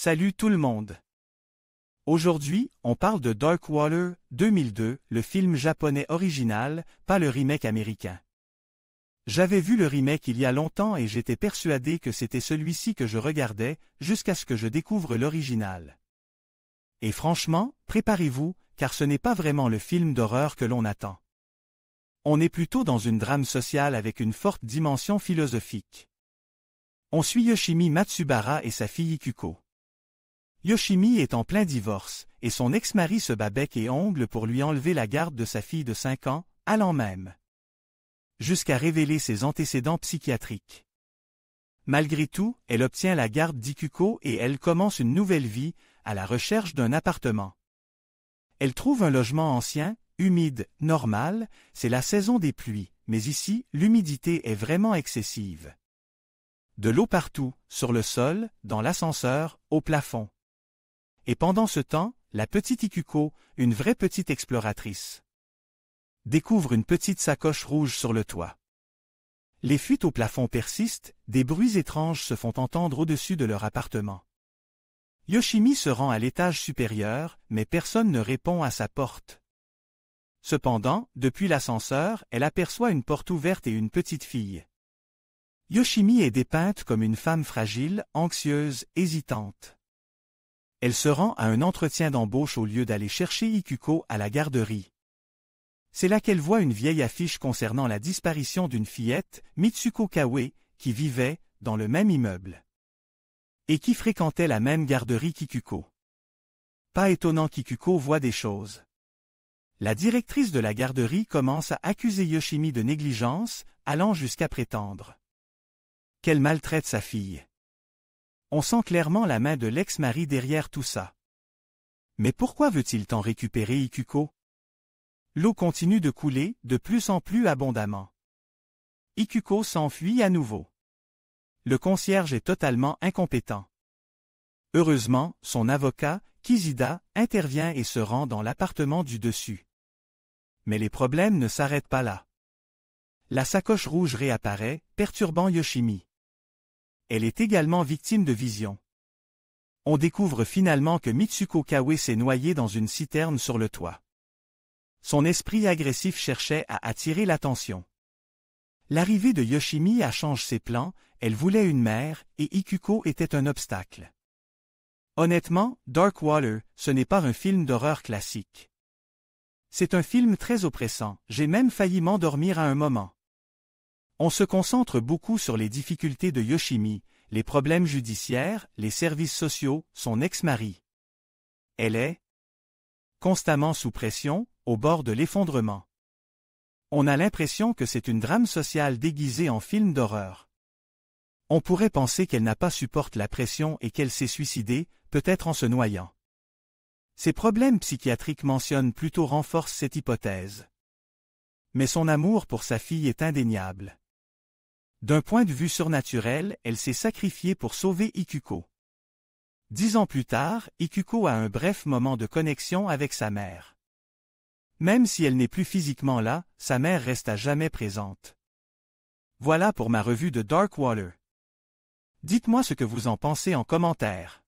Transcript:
Salut tout le monde. Aujourd'hui, on parle de Dark Water 2002, le film japonais original, pas le remake américain. J'avais vu le remake il y a longtemps et j'étais persuadé que c'était celui-ci que je regardais, jusqu'à ce que je découvre l'original. Et franchement, préparez-vous, car ce n'est pas vraiment le film d'horreur que l'on attend. On est plutôt dans une drame sociale avec une forte dimension philosophique. On suit Yoshimi Matsubara et sa fille Ikuko. Yoshimi est en plein divorce, et son ex-mari se bat bec et ongles pour lui enlever la garde de sa fille de 5 ans, allant même jusqu'à révéler ses antécédents psychiatriques. Malgré tout, elle obtient la garde d'Ikuko et elle commence une nouvelle vie, à la recherche d'un appartement. Elle trouve un logement ancien, humide, normal, c'est la saison des pluies, mais ici, l'humidité est vraiment excessive. De l'eau partout, sur le sol, dans l'ascenseur, au plafond. Et pendant ce temps, la petite Ikuko, une vraie petite exploratrice, découvre une petite sacoche rouge sur le toit. Les fuites au plafond persistent, des bruits étranges se font entendre au-dessus de leur appartement. Yoshimi se rend à l'étage supérieur, mais personne ne répond à sa porte. Cependant, depuis l'ascenseur, elle aperçoit une porte ouverte et une petite fille. Yoshimi est dépeinte comme une femme fragile, anxieuse, hésitante. Elle se rend à un entretien d'embauche au lieu d'aller chercher Ikuko à la garderie. C'est là qu'elle voit une vieille affiche concernant la disparition d'une fillette, Mitsuko Kawe, qui vivait dans le même immeuble et qui fréquentait la même garderie qu'Ikuko. Pas étonnant qu'Ikuko voit des choses. La directrice de la garderie commence à accuser Yoshimi de négligence, allant jusqu'à prétendre qu'elle maltraite sa fille. On sent clairement la main de l'ex-mari derrière tout ça. Mais pourquoi veut-il tant récupérer Ikuko? L'eau continue de couler, de plus en plus abondamment. Ikuko s'enfuit à nouveau. Le concierge est totalement incompétent. Heureusement, son avocat, Kizida, intervient et se rend dans l'appartement du dessus. Mais les problèmes ne s'arrêtent pas là. La sacoche rouge réapparaît, perturbant Yoshimi. Elle est également victime de visions. On découvre finalement que Mitsuko Kawe s'est noyée dans une citerne sur le toit. Son esprit agressif cherchait à attirer l'attention. L'arrivée de Yoshimi change ses plans, elle voulait une mère, et Ikuko était un obstacle. Honnêtement, Dark Water, ce n'est pas un film d'horreur classique. C'est un film très oppressant, j'ai même failli m'endormir à un moment. On se concentre beaucoup sur les difficultés de Yoshimi, les problèmes judiciaires, les services sociaux, son ex-mari. Elle est constamment sous pression, au bord de l'effondrement. On a l'impression que c'est une drame sociale déguisée en film d'horreur. On pourrait penser qu'elle n'a pas supporté la pression et qu'elle s'est suicidée, peut-être en se noyant. Ses problèmes psychiatriques mentionnés plus tôt renforcent cette hypothèse. Mais son amour pour sa fille est indéniable. D'un point de vue surnaturel, elle s'est sacrifiée pour sauver Ikuko. 10 ans plus tard, Ikuko a un bref moment de connexion avec sa mère. Même si elle n'est plus physiquement là, sa mère reste à jamais présente. Voilà pour ma revue de Dark Water. Dites-moi ce que vous en pensez en commentaire.